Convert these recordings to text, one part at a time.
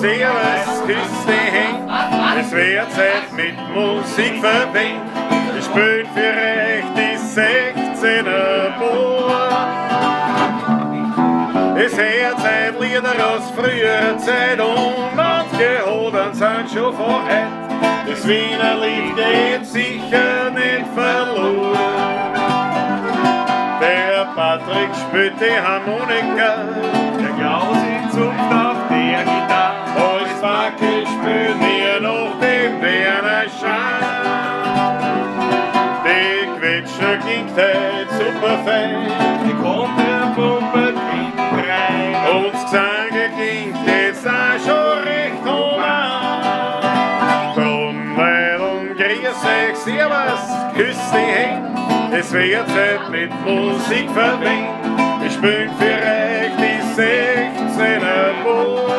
Servus, küss die Hände. Es wird Zeit mit Musik verwendet. Ich spiel für euch die 16er Bohr. Es hört Zeit Lieder aus früherer Zeit und manche Hoden sind schon vorher. Das Wiener Lied geht sicher nicht verloren. Der Patrick spielt die Harmonika, der Klausi zupft auf der Gitarre. Als Fackel spielen wir noch den Werner Schahn. Die Quetscher klingt heute super fein, die Konterpumpe klingt rein. Und das Gesange klingt jetzt auch schon recht human. Trommel und grüß euch, servus, küss die Hände. Es wird Zeit mit Musik verwendet. Ich spiel für euch die 16er Bohr.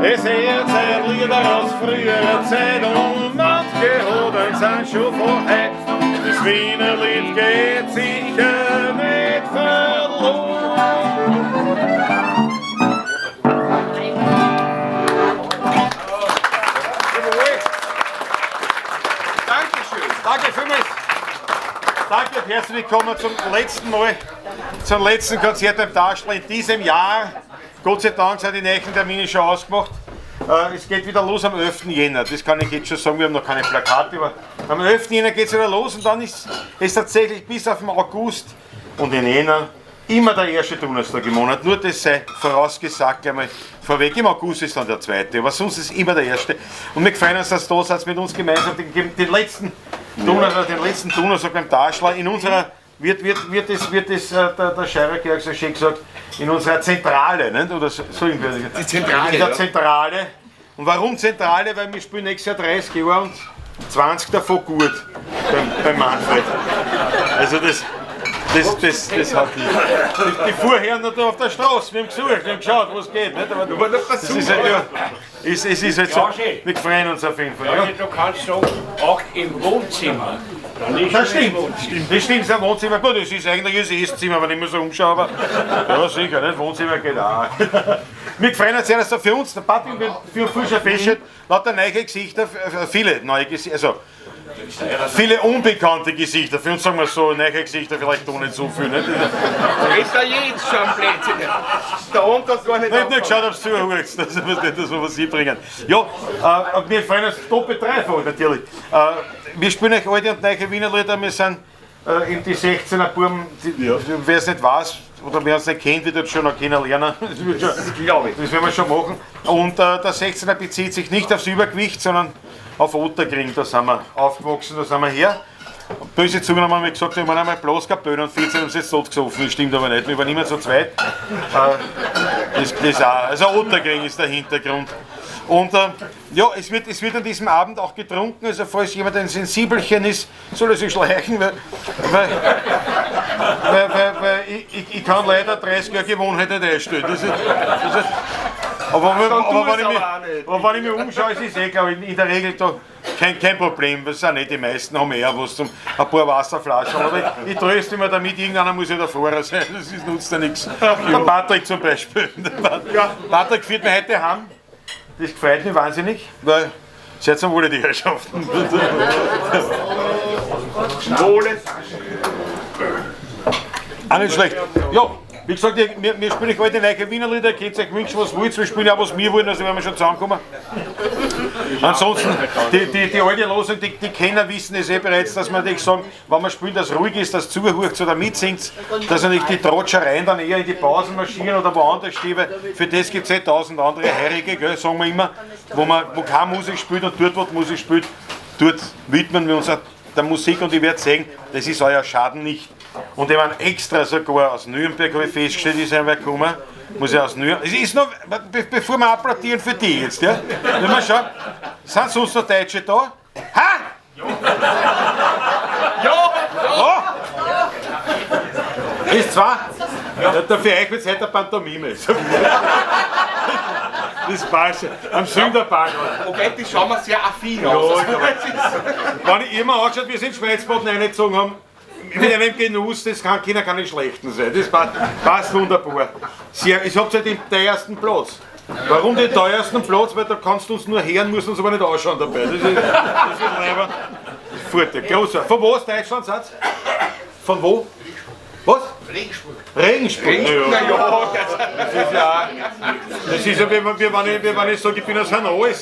Es hört Zeit Lieder aus früherer Zeit und manche Hoden sind schon vorher. Das Wiener Lied geht sicher nicht verloren. Danke vielmals. Danke und herzlich willkommen zum letzten Konzert beim Taschler in diesem Jahr. Gott sei Dank sind die nächsten Termine schon ausgemacht. Es geht wieder los am 11. Jänner, das kann ich jetzt schon sagen, wir haben noch keine Plakate, aber am 11. Jänner geht es wieder los und dann ist es tatsächlich bis auf den August und in Jänner immer der erste Donnerstag im Monat. Nur das sei vorausgesagt einmal vorweg. Im August ist dann der zweite, aber sonst ist es immer der erste. Und wir freuen uns, dass du da seid mit uns gemeinsam den letzten Donnerstag beim Taschler. In unserer, wird es der Scheirerkerk so schön gesagt, in unserer Zentrale, nicht? Oder so irgendwie. Die Zentrale. In der Zentrale. Und warum Zentrale? Weil wir spielen nächstes Jahr 30 Jahre und 20 davon gut beim Manfred. Also das hat die Vorherren da auf der Straße, wir haben gesucht, wir haben geschaut, wo es geht. Nicht? Aber das ist halt ja, es ist halt so, wir freuen uns auf jeden Fall. Ja, du kannst sagen, auch im Wohnzimmer. Das stimmt, das stimmt, das Wohnzimmer, gut, das ist eigentlich das Esszimmer, wenn ich mir so umschaue, aber ja sicher, nicht? Wohnzimmer geht auch. Wir freuen uns sehr, dass da für uns, der Patrick für Fischer feststellt, lauter neue Gesichter, viele neue Gesichter, also viele unbekannte Gesichter, für uns sagen wir so, neue Gesichter vielleicht auch nicht so viel. Nicht? Ist da jetzt schon Plätze? Der Hund hat gar nicht. Nicht geschaut, ob es zuhörst, das ist das, was sie bringen. Ja, wir freuen uns doppelt dreifach natürlich. Wir spielen euch alte und neue Wiener Lieder, wir sind in die 16er Buben, wer es nicht weiß, oder wer es nicht kennt, wird jetzt schon noch kennenlernen. Das glaube ich. Das werden wir schon machen. Und der 16er bezieht sich nicht aufs Übergewicht, sondern auf Otterkring, da sind wir aufgewachsen, da sind wir her. Böse Zungen haben wir gesagt, wir waren einmal bloß Kapellen und 14 haben sie jetzt tot gesoffen, das stimmt aber nicht, wir waren immer zu zweit. Das auch. Also Otterkring ist der Hintergrund. Und ja, es wird an diesem Abend auch getrunken, also falls jemand ein Sensibelchen ist, soll er sich schleichen, weil ich kann leider 30 Jahre Gewohnheit nicht einstellen. Aber wenn ich mich umschaue, ist es eh, glaube ich, in der Regel da kein Problem. Das sind nicht die meisten, haben eher was zum ein paar Wasserflaschen. Aber ich tröste mich damit, irgendeiner muss ja der Fahrer sein, das nutzt ja nichts. Der Patrick zum Beispiel. Patrick führt mich heute heim. Das gefällt mir wahnsinnig, weil seid zum Wohle die Herrschaften. Wohle. Auch nicht schlecht. Ja, wie gesagt, wir spielen heute neue Wiener Lieder, könnt euch wünschen, was wollt, wir spielen auch was wir wollen, also werden wir schon zusammenkommen. Ansonsten, die alte Losung, die Kenner wissen es eh bereits, dass man sagen, wenn man spielt, dass ruhig ist, dass zuhört oder mitsingt, dass er nicht die Trotschereien dann eher in die Pausen marschieren oder woanders stehen, weil für das gibt es 1000 andere Heirige, gell, sagen wir immer, wo keine Musik spielt und dort, wo die Musik spielt, dort widmen wir uns der Musik und ich werde sagen, das ist euer Schaden nicht. Und ich meine extra sogar aus Nürnberg, habe ich festgestellt, ist einer gekommen, muss ich aus Nürnberg, es ist noch, bevor wir applaudieren für die jetzt, ja, wenn wir schauen, sind sonst noch Deutsche da? Ha! Ja! Ja! Ist zwar, dafür euch wird es heute eine Pantomime. Das passt. Am Sünderpark. Okay, die schauen wir sehr affin aus. Wenn ich immer anschaut, wie sie in Schweizboden reingezogen haben, mit einem Genuss, das kann nicht schlechten sein. Das passt wunderbar. Ihr habt ja den ersten Platz. Warum den teuersten Platz? Weil da kannst du uns nur hören, musst uns aber nicht anschauen dabei. Das ist leider Vorteil. Großer. Von wo aus Deutschland seid ihr? Von wo? Was? Regensburg. Regensburg? Ja, Das ist ja wie wenn ich sage, ich bin aus Hanau. Das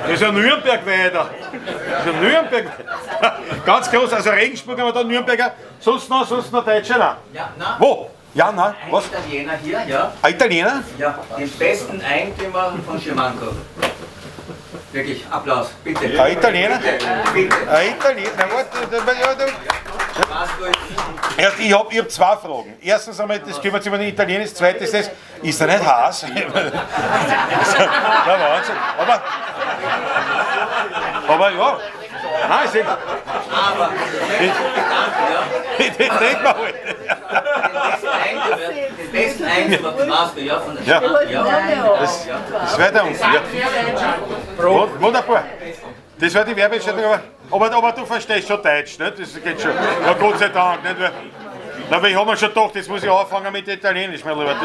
ist ja Nürnberg weiter. Das ist ja Nürnberg. Ganz groß, also Regensburg, aber dann Nürnberger. Sonst noch Deutsche? Nein. Ja, nein. Wo? Ja, nein. Ein Was? Italiener hier, ja. Ein Italiener? Ja, den besten Eigentümer von Schimanko. Wirklich, Applaus, bitte. Ein Italiener? Bitte. Ein Italiener? Na, warte, Was durch? erst, ich hab zwei Fragen. Erstens einmal, das kümmert sich um den Italienisch. Zweites ist er nicht heiß? Ja, Wahnsinn. Aber ja. Nein, ist nicht. Aber, Den trinken wir halt. den besten Eigentümer, weißt du, ja, von der Ja. Schimanko. Das wäre der uns. Ja. Wunderbar. Das war die Werbeeinstellung, aber du verstehst schon Deutsch, nicht? Das geht schon. Ja, Gott sei Dank, nicht? Weil ich habe mir schon gedacht, jetzt muss ich anfangen mit Italienisch, mein Lieber.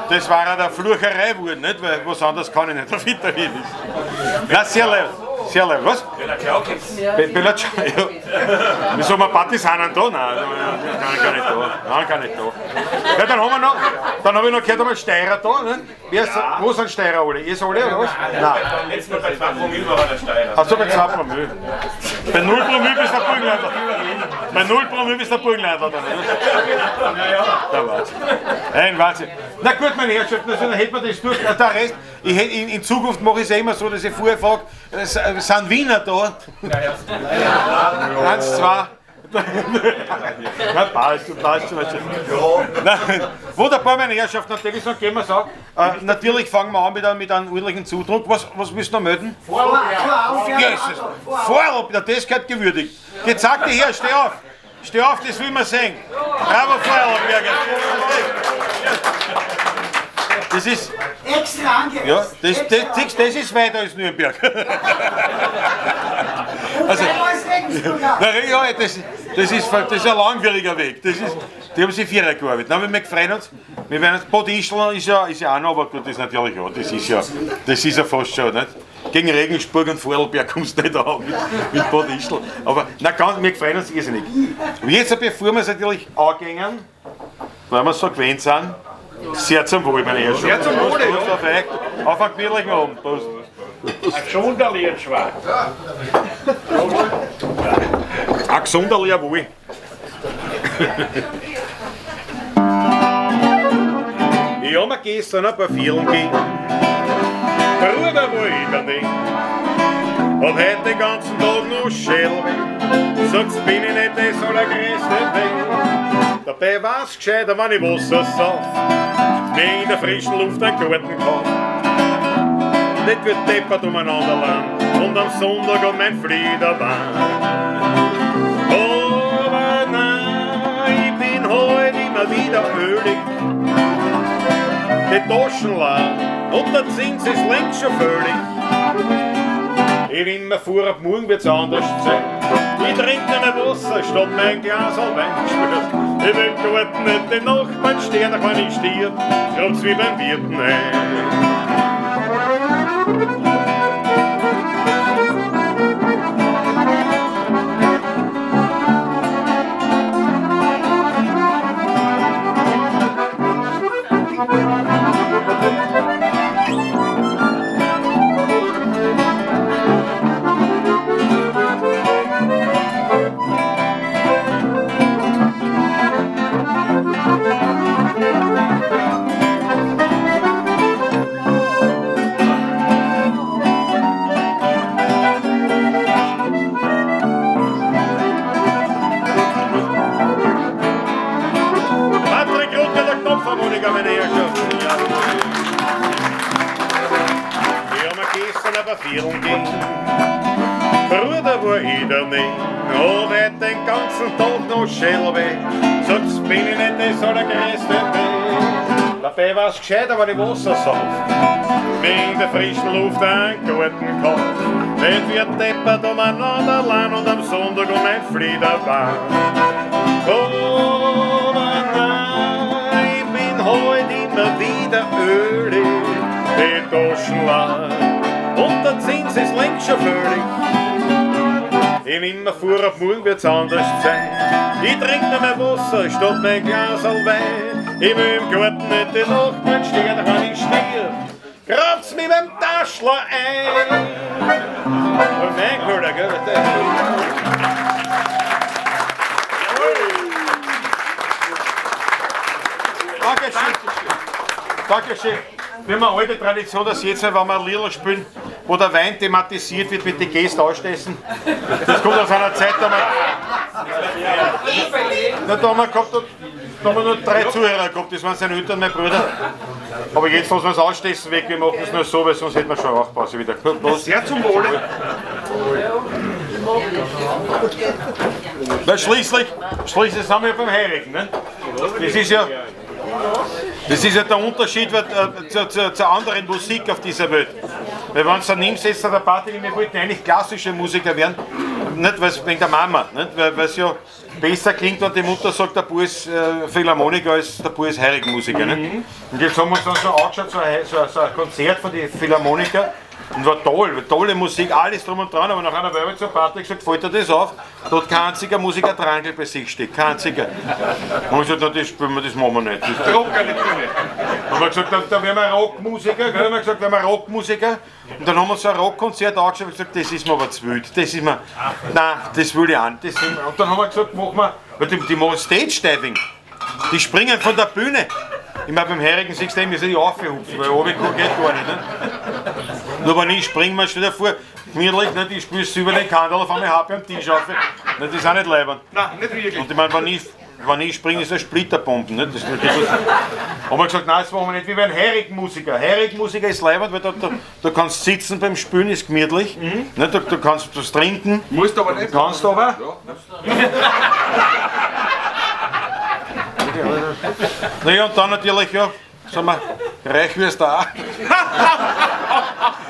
Das war ja der Flucherei geworden, nicht? Weil was anderes kann ich nicht auf Italienisch. Na, sehr leid. Sehr leid. Was? Bella Ciao. Ja. Wieso haben wir Partisanen da? Nein, kann nicht da. Ja, dann habe ich noch gehört, einmal Steirer da, ne? Wo sind Steirer alle? Ihr alle oder was? Nein. Jetzt nur bei 2 Promille war der Steirer. Achso, bei 2 Promille. Bei 0 Promille bist du der Burgenleiter. Bei 0 Promille bist du der Burgenleiter dann, oder? Der Wahnsinn. Ein Wahnsinn. Na gut, meine Herrschaften, also, dann hätten wir das durch. Der Rest, in Zukunft mache ich es immer so, dass ich vorher frage, sind Wiener da? Eins, zwei. Na, passt schon. Nein, wunderbar, meine Herrschaften, natürlich so gehen wir sagen. Natürlich fangen wir an mit einem ordentlichen Zudruck. Was willst du noch melden? Jesus, Vorlauf, das gehört gewürdigt. Jetzt sagt die her, steh auf. Steh auf, das will man sehen. Bravo, Vorlaufberger. Das ist. Extra angesetzt. Ja, das ist weiter als Nürnberg. Also, ja, das ist ein langwieriger Weg. Die haben sich vierer gearbeitet. Dann wir freuen uns. Wir werden Bad Ischl ist ja auch noch, aber gut, das ist natürlich ja. Das ist ja fast schon, nicht? Gegen Regensburg und Vorarlberg kommst du nicht an mit Bad Ischl. Aber wir freuen uns irrsinnig. Und jetzt, bevor wir es natürlich angehen, weil wir so gewöhnt sind, sehr zum Wohl, meine Herren. Sehr zum Wohle, Prost auf euch. Auf einen gemütlichen Abend. Prost. Ein gesunder Liedschwein. Ein gesunder Jawohl. Ich habe mir gestern ein paar Firmen gegeben. Bruder, wo ich da nicht. Hab heute den ganzen Tag noch Schälbe. Sagst, bin ich nicht das allergrößte Weg. Dabei war's gescheiter, wenn ich Wasser sauf. Mir in der frischen Luft einen Garten kauf. Nicht wird deppert umeinander lang und am Sonntag um mein Fliederbahn. Aber nein, ich bin heute immer wieder ölig. Die Taschen leer und der Zins ist längst schon völlig. Ich bin mir vor, ab morgen wird's anders sein. Ich trink nicht mehr Wasser, statt mein Glas Wein gespürt. Ich will Garten nicht den Nachbarn stehen, auch wenn ich stirb, grab's wie beim Wirten ein. Meine Herrschaften, ja. Ich hab mir gestern eine Verführung gegeben. Bruder, war ich da nicht. Hab heute den ganzen Tag noch Schälbe. Sagst, bin ich nicht das allergrößte Weg. Dabei war's gescheiter, wenn ich Wasser sauf. Mir in der frischen Luft einen Garten kauf. Nicht wird deppert umeinander lang und am Sonntag um ein Fliederbahn. Aber nein, ich bin heute die Taschen leer. Und der Zins ist längst schon völlig. Im immer vor ab morgen wird's anders sein. Ich trink noch mehr Wasser statt mein Glas Wein. Ich will im Garten nicht die Nacht stehen, da kann ich stehen. Grab's mit meinem Taschler ein. Und mein Bruder, gell? Dankeschön. Dankeschön. Wir haben eine alte Tradition, dass jetzt, wenn wir ein Lieder spielen, wo der Wein thematisiert wird, mit den Gästen ausstessen. Das kommt aus einer Zeit, da haben wir nur 3 Zuhörer gehabt, das waren seine Eltern, meine Brüder. Aber jetzt lassen wir es ausstessen weg, wir machen es nur so, weil sonst hätten wir schon auch Pause wieder. Sehr zum Wohle. Weil schließlich sind wir beim Heirigen. Ne? Das ist ja der Unterschied zur anderen Musik auf dieser Welt. Weil wenn du dann nimmst, jetzt der Party, wir wollten eigentlich klassische Musiker werden, nicht wegen der Mama, weil es ja besser klingt, wenn die Mutter sagt, der Bub ist Philharmoniker als der Bub ist Heirigenmusiker. Mhm. Und jetzt haben wir uns dann so angeschaut, so ein Konzert von den Philharmonikern. Und war toll, tolle Musik, alles drum und dran, aber nach einer Weile zur Party gesagt, fällt dir das auf? Da hat kein einziger Musiker Trangel bei sich steht, kein einziger. Und ich gesagt, na, das spielen wir, das machen wir nicht. Das Trockene Bühne. haben wir gesagt, da werden wir Rockmusiker, gell? Haben wir gesagt, werden wir Rockmusiker. Und dann haben wir so ein Rockkonzert angeschaut und gesagt, das ist mir aber zu wild, das ist mir, nein, das will ich auch nicht. Und dann haben wir gesagt, machen wir, weil die machen Stage-Diving, die springen von der Bühne. Ich meine, beim Heirigen siehst du, wir sind ja aufgehupft, weil runter geht gar nicht. Ne? Nur wenn ich springe, stell dir vor, gemütlich, nicht, ich spüre es über den Kandel, auf einmal habe ich am Tisch auf. Das ist auch nicht leibend. Nein, nicht wirklich. Und ich meine, wenn ich springe, ist das Splitterbomben. Nicht? Das haben wir gesagt, nein, das machen wir nicht wie ein Heirigenmusiker. Heirigenmusiker ist leibend, weil du kannst sitzen beim Spülen, ist gemütlich. Mhm. Nicht? Du kannst das trinken. Musst aber nicht. Kannst aber. Ja. Naja, und dann natürlich, ja, sagen wir, reich wie es da.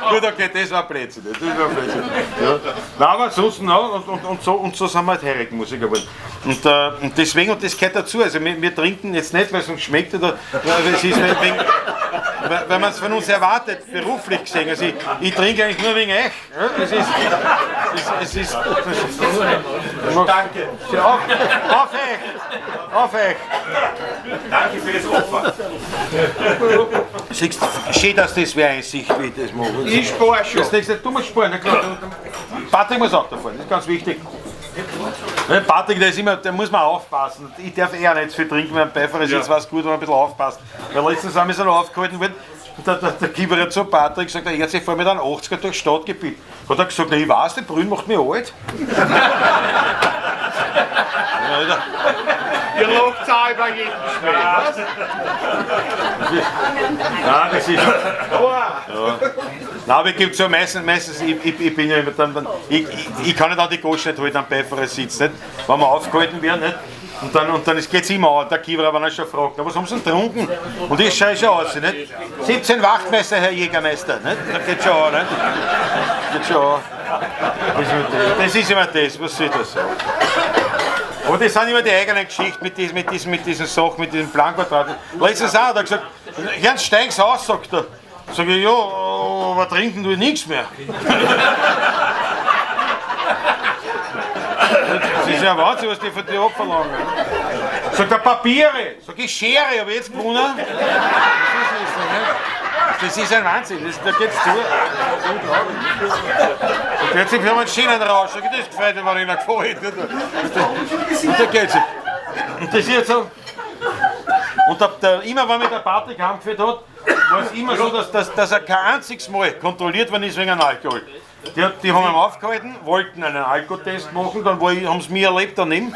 Gut, okay, das war Blödsinn. Das war Blödsinn. Ja. Nein, aber ansonsten, ja, und so sind wir halt Heirigenmusiker geworden. Und deswegen, und das gehört dazu, also wir trinken jetzt nicht, weil es uns schmeckt, oder es ist nicht wegen, weil man es von uns erwartet, beruflich gesehen. Also ich trinke eigentlich nur wegen euch. Ja, es ist danke. Auf euch. Danke für das Opfer. Siehst du, schön, dass das wer in sich will, das machen. Ich spare schon. Das nächste, du musst sparen, klar. Patrick muss auch davon, das ist ganz wichtig. Patrick, der muss man aufpassen. Ich darf eher nicht viel trinken, wenn ein Beifahrer ist, jetzt war es gut, wenn man ein bisschen aufpasst. Weil letztens haben wir so aufgehalten worden, der Kieberer zu Patrick sagt, er sich vor mit einem 80er durchs Stadtgebiet. Hat er gesagt, na, ich weiß, der Brünn macht mich alt. Ihr lacht auch über jeden Schmäh, was? Nein, das ist. Ja. Nein, aber ich gebe so meistens ich bin ja immer dann ich kann nicht an die Gosch nicht halten am Beifahrersitz, nicht? Wenn wir aufgehalten werden, nicht? Und dann geht es immer an, der Kiewer, wenn er schon fragt, was haben Sie denn getrunken? Und ich schaue schon aus, nicht? 17 Wachtmeister, Herr Jägermeister, nicht? Da geht schon an, nicht? Geht schon an. Das ist immer das, was soll das sein? Aber das sind immer die eigenen Geschichten mit diesen Sachen, mit diesem Planquadrat. Letztens auch, hat er gesagt, Herrn, steigen's aus, sagt er. Sag ich, ja, aber trinken tue ich nichts mehr. Das ist ja Wahnsinn, was die von dir abverlangen. Sagt er, Papiere. Sag ich, Schere, habe ich jetzt gewonnen. Das ist ein Wahnsinn, da geht's zu. Und plötzlich haben wir einen Schienenrausch, das gefällt mir, wenn einer gefällt. Und da geht's. Und das ist jetzt so. Und immer wenn mich der Patrick heimgeführt hat, war es immer so, dass er kein einziges Mal kontrolliert worden ist wegen einem Alkohol. Die haben ihn aufgehalten, wollten einen Alkotest machen, dann haben sie mich erlebt daneben.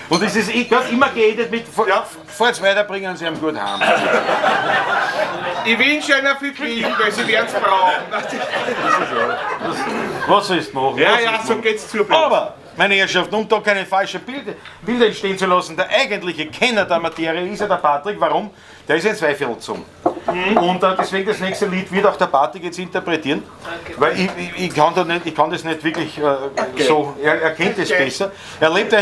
Und es ist immer geendet mit, falls weiterbringen, sie haben gut heim. Ich wünsche Ihnen viel Glück, weil Sie werden es brauchen. Was sollst du machen? Ja, so geht's zu. Aber, meine Herrschaften, um da keine falschen Bilder entstehen zu lassen, der eigentliche Kenner der Materie ist ja der Patrick. Warum? Der ist in 2 Viertel zum. Und deswegen das nächste Lied wird auch der Patrick jetzt interpretieren, weil ich kann das nicht wirklich so, er kennt es besser. Er lebt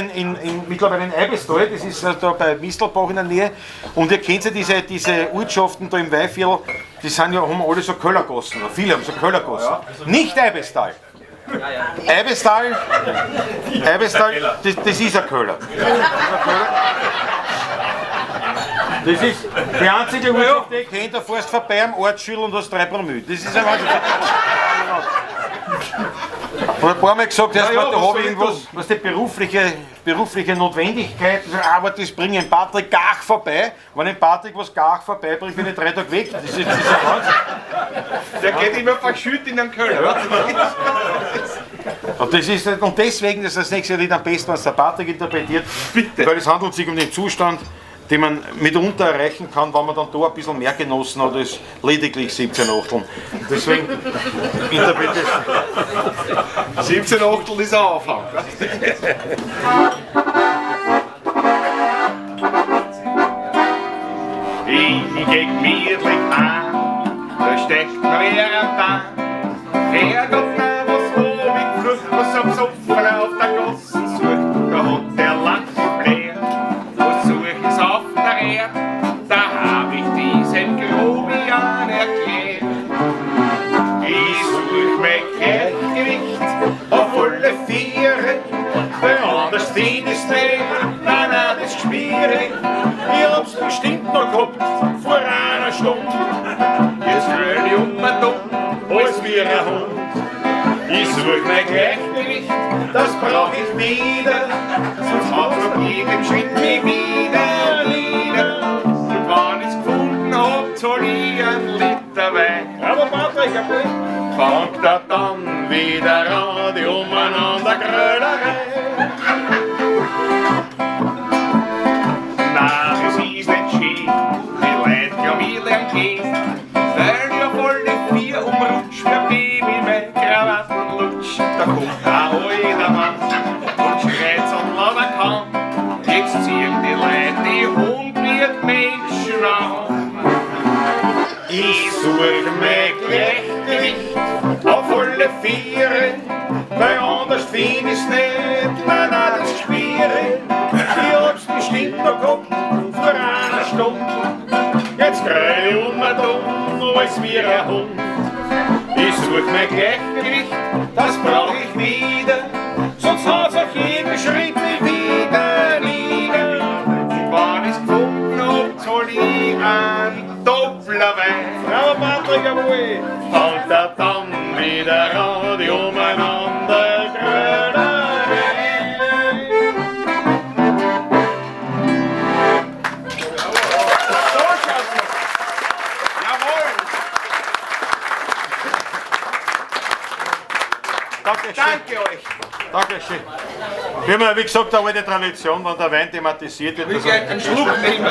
mittlerweile in Eibestal, das ist da bei Mistelbach in der Nähe, und ihr kennt ja diese Ortschaften da im Weihviertel, haben alle so Köllergassen, viele haben so Köllergassen. Nicht Eibestal. Eibestal, das ist ein Köller. Das ist die einzige Ortschaft, die ich kenne, da fährst du vorbei am Ortsschüttel und hast 3 Promille. Das ist ein Wahnsinn. Ich habe ein paar Mal gesagt, da habe ich irgendwas, was die berufliche Notwendigkeit, aber das bringt den Patrick gar vorbei. Wenn ein Patrick was gar vorbei bringt, bin ich 3 Tage weg. Das ist ein Wahnsinn. Der geht immer verschüttet in den Köln. Und deswegen ist das nächste Lied am besten, was der Patrick interpretiert. Bitte. Weil es handelt sich um den Zustand, den man mitunter erreichen kann, wenn man dann da ein bisschen mehr genossen hat als lediglich 17 Achteln. Deswegen interpretiert es. 17 Achtel ist ein Anfang. Ich geh gemütlich an, da steckt mir wer da. Wer Gott noch was wo mit Frucht, was am Sopfen auf der Gasse sucht, da hat der Lachbär. Was such ich auf der Erde, da hab ich diesem Grobian erklärt. Ich such mein Gleichgewicht auf alle Viere, weil anders find ich's nicht, nein, das ist schwierig. Ich hab's bestimmt noch gehabt, vor einer Stunde. Jetzt rühr ich dumm, als wie ein Hund. Ich such mein Gleichgewicht, das brauch ich wieder, sonst hat's auf jedem Schritt mich wieder. Und wenn ich's gefunden hab, zahl ich ein Liter Wein. Aber Patrick, fangt er dann wieder an, die umeinander Grölerei. Na, das ist nicht schön, die Leute glauben, ich lern gehen, weil ja voll die 4 umrutscht, der Baby mein Krawattenlutsch. Da kommt ein alter Mann und schreit so laut er kann. Jetzt ziehen die Leute die Hund wie Menschen an. Ich such mein Gleichgewicht auf alle Viere, weil anders find ich's nicht, nein, das ist schwierig. Ich hab's bestimmt noch gehabt, vor einer Stunde. Jetzt grei ich dumm, als wie ein Hund. Ich such mein Gleichgewicht, das brauch ich wieder, sonst hat's auf jedem Schritt mich wieder nieder. Wenn ich's gefunden hab, zahl ich ein doppler Wein. Aber Patrick, jawohl, fängt er dann wieder an, die umeinander Grölerei. Danke euch. Dankeschön. Wir haben ja, wie gesagt, eine alte Tradition, wenn der Wein thematisiert wird. Ich will gleich einen Schluck nehmen.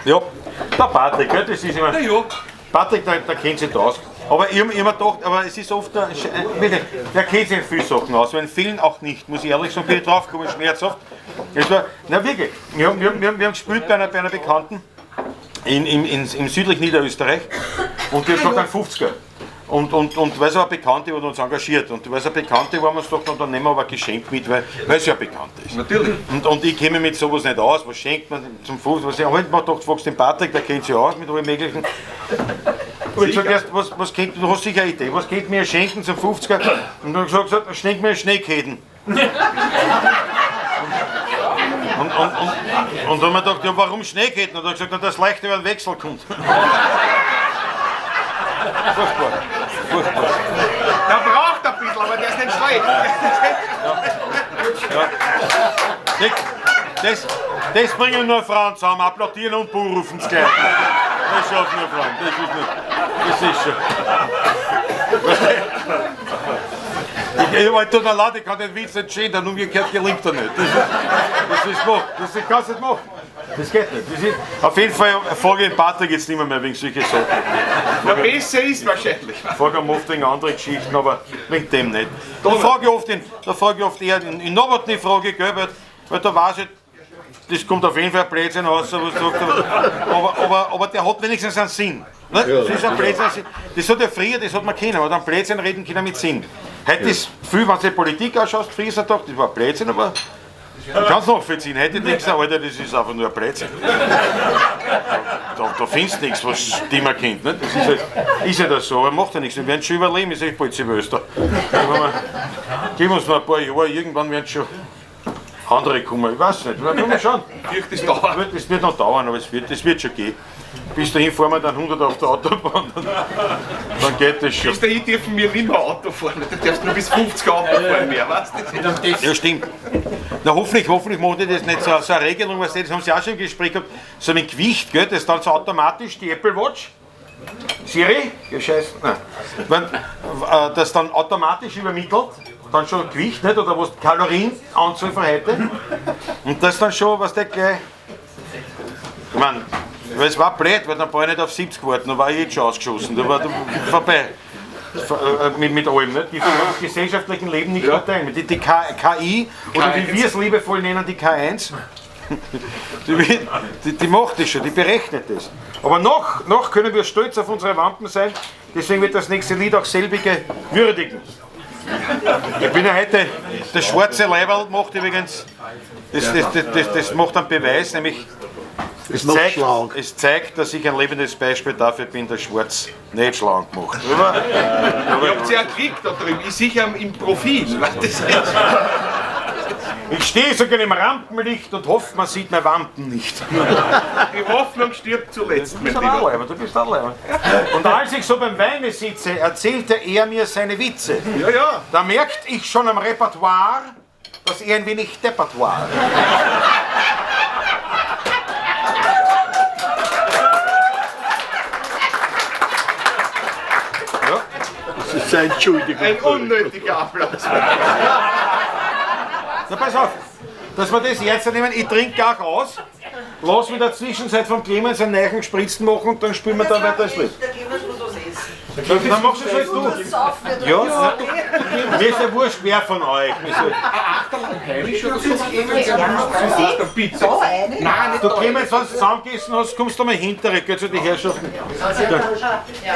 Ja, der Patrick, gell, das ist immer. Na ja. Patrick, der kennt sich da aus. Aber ich hab immer gedacht, aber es ist oft, der kennt sich in vielen Sachen aus, aber in vielen auch nicht, muss ich ehrlich sagen, bin ich draufgekommen, schmerzhaft. Das war, na wirklich, wir haben gespielt bei einer Bekannten im südlichen Niederösterreich und die hat gesagt, ein 50er. Und weil es eine Bekannte war, uns engagiert. Und weil es eine Bekannte war, haben wir uns gedacht, dann nehmen wir aber ein Geschenk mit, weil es ja bekannt ist. Natürlich. Und ich kenne mich mit sowas nicht aus. Was schenkt man zum 50er? Ich habe mir gedacht, fragst den Patrick, der kennt sich aus mit allem Möglichen. Und ich sage erst, du hast sicher eine Idee, was könnt mir schenken zum 50er? Und dann habe ich gesagt, schenk mir Schneekäden. Und dann haben wir gedacht, ja, warum Schneekäden? Und dann habe ich gesagt, na, das leichter über einen Wechsel kommt. Furchtbar. Furchtbar. Der braucht ein bisschen, aber der ist nicht schlecht. Ja. Das bringen nur Frauen zusammen, applaudieren und Buh rufen es gleich. Das schaffen nur Frauen, das ist schon. Tut mir leid, ich kann den Witz nicht schön, dann umgekehrt gelingt er nicht. Das kannst du nicht machen. Das geht nicht. Das ist, auf jeden Fall Folge den Patrick jetzt nicht mehr wegen solcher Sachen. Der besser ist wahrscheinlich. Folge haben oft wegen andere Geschichten, aber wegen dem nicht. Da frage ich oft eher in Nobotny, frage ich, gell, weil da weiß ich, das kommt auf jeden Fall ein Blödsinn raus, was du sagst, aber der hat wenigstens einen Sinn. Ne? Das ist ein Blödsinn, das hat ja früher, das hat man kennen, aber dann Blödsinn reden können mit Sinn. Heute ist viel, wenn du die Politik anschaust, früher ist er doch, das war ein Blödsinn, aber ich kann es nachvollziehen. Heute denkst du, Alter, das ist einfach nur ein Blödsinn. Da findest du nichts, was die man kennt. Ne? Das ist ja das so, aber macht ja nichts. Wir werden schon überleben, ist echt bald Silvester. Geben uns noch ein paar Jahre, irgendwann werden schon andere kommen. Ich weiß nicht, wir kommen schon. Das wird noch dauern, aber es wird schon gehen. Bis dahin fahren wir dann 100 auf der Autobahn, dann geht das schon. Bis dahin dürfen wir nicht mehr Auto fahren, du darfst nur bis 50 Auto fahren mehr, weißt du? Ja, stimmt. Na, hoffentlich machen die das nicht so eine Regelung, was das haben sie auch schon im Gespräch gehabt, so ein Gewicht, gell, das dann so automatisch die Apple Watch, Siri, ja scheiße, nein, wenn, das dann automatisch übermittelt, dann schon Gewicht, nicht, oder was Kalorienanzahl von heute, und das dann schon, was der gleich, ich meine, weil es war blöd, weil dann brauche ich nicht auf 70 warten, dann war ich jetzt schon ausgeschossen, da war vorbei. Mit allem, nicht? Die vom gesellschaftlichen Leben nicht mehr teilen. Die KI, oder wie wir es liebevoll nennen, die K1, die macht das schon, die berechnet das. Aber noch können wir stolz auf unsere Wampen sein, deswegen wird das nächste Lied auch selbige würdigen. Ich bin ja heute, das schwarze Leiberl macht übrigens, das macht einen Beweis, nämlich es zeigt, dass ich ein lebendes Beispiel dafür bin, dass Schwarz nicht schlank macht. Ich hab sie ja gekriegt da drüben, ich sehe im Profil. Ich stehe sogar im Rampenlicht und hoffe, man sieht meine Wampen nicht. Die Hoffnung stirbt zuletzt. Du bist ein Anleiber, du bist ein Anleiber. Und als ich so beim Weine sitze, erzählte er mir seine Witze. Ja, ja. Da merkte ich schon am Repertoire, dass er ein wenig deppert war. Das ist eine Entschuldigung. Ein unnötiger Applaus. Na, pass auf, dass wir das jetzt nehmen, ich trinke gar aus, lass mir in der Zwischenzeit vom Clemens einen neuen Gespritzen machen und dann spielen wir dann weiter das Lied. Dann machst du es halt du. Ja, mir ist ja wurscht, wer von euch. Du Clemens, wenn du zusammengegessen hast, kommst du mal hinterher, geh zu den Herrschaften.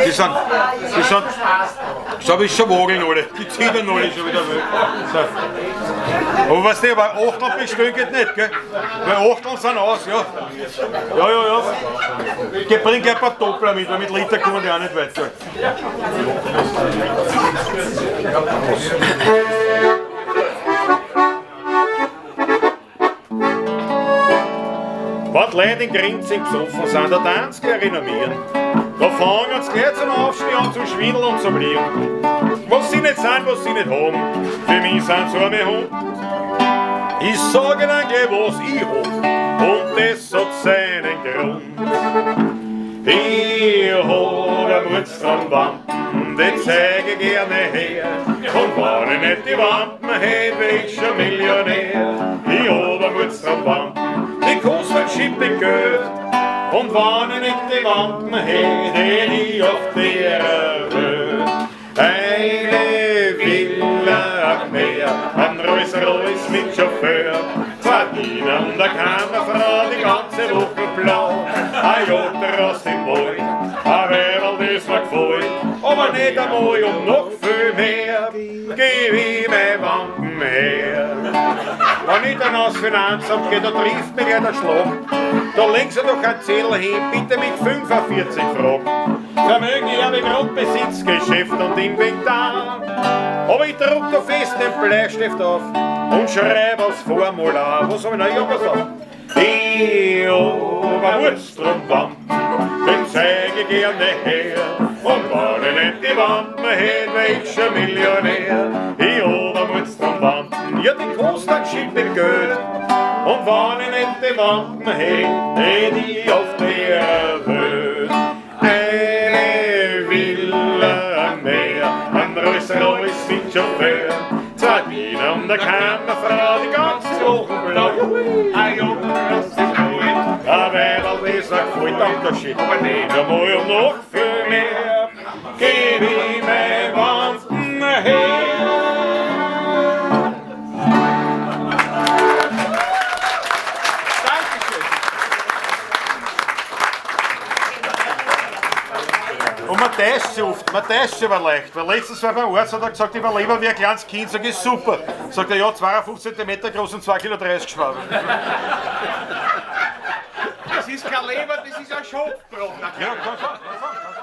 Die sind, so ist schon Wogeln alle, die ziehen dann alle schon wieder weg. So. Aber weißt du, aber Achteln bestellen geht nicht, gell? Weil Achteln sind aus, ja. Ja. Ich bring gleich ein paar Doppler mit, weil mit Liter kommen die auch nicht weiter. Wenn die Leute in Grinzing besoffen sind, der Tanz gleich renommieren, da fangen sie gleich zum Aufstehen an, zum Schwindeln und zum Lieren. Was sie nicht sind, was sie nicht haben, für mich sind sie arme Hund. Ich sage ihnen gleich, was ich hab, und das hat seinen Grund. Ich hab ein Mutz am Wampen, den zeig ich gerne her. Und wenn ich nicht die Wampen hätt, wär ich schon Millionär. Ich hab ein Mutz am Wampen, die kostet Schippe Geld. Und wenn ich nicht die Wampen hätt, hätt ich auf der Welt eine Villa am Meer, ein Rolls-Royce mit Chauffeur, zwei Diener und eine Kammerfrau, die ganze Woche blau, ein Jotter aus dem Wald, ein Weiberl, das mir gefällt, aber nicht einmal und noch viel mehr, gib ich meine Wampen her. Wenn ich dann ans Finanzamt gehe, da trifft mich gleich der Schlag, da legen sie doch ein Zettel hin, bitte mit 45 Fragen. Vermögen, Erbe, Grundbesitz, Geschäft und Inventar. Aber ich druck da fest den Bleistift auf und schreib aufs Formular. Was hab ich noch? Ja, pass auf. Ich hab ein Wurstrumwampen, den zeig ich gerne her. Und wenn ich nicht die Wampen hätt, wär ich schon Millionär. Ich hab ein Wurstrumwampen, ja, die kostet ein Schippe Geld. Und wenn ich nicht die Wampen hätt, hätt ich auf der Welt eine Villa am Meer, ein Rolls-Royce mit Chauffeur, zwei Diener und eine Kammerfrau, die ganze Woche blau, ein Junge aus dem Wald, ein Weiberl, das mir gefällt, danke schön, aber nicht einmal und noch viel mehr, gib ich meine Wampen her. das ist aber leicht, weil letztens war beim Arzt, hat er gesagt, ich war lieber wie ein kleines Kind, sag ich, super. Sagt er, ja, 52 cm groß und 2,30 Kilo schwer. Das ist kein Leber, das ist ein Schopfbrot. Ja, komm.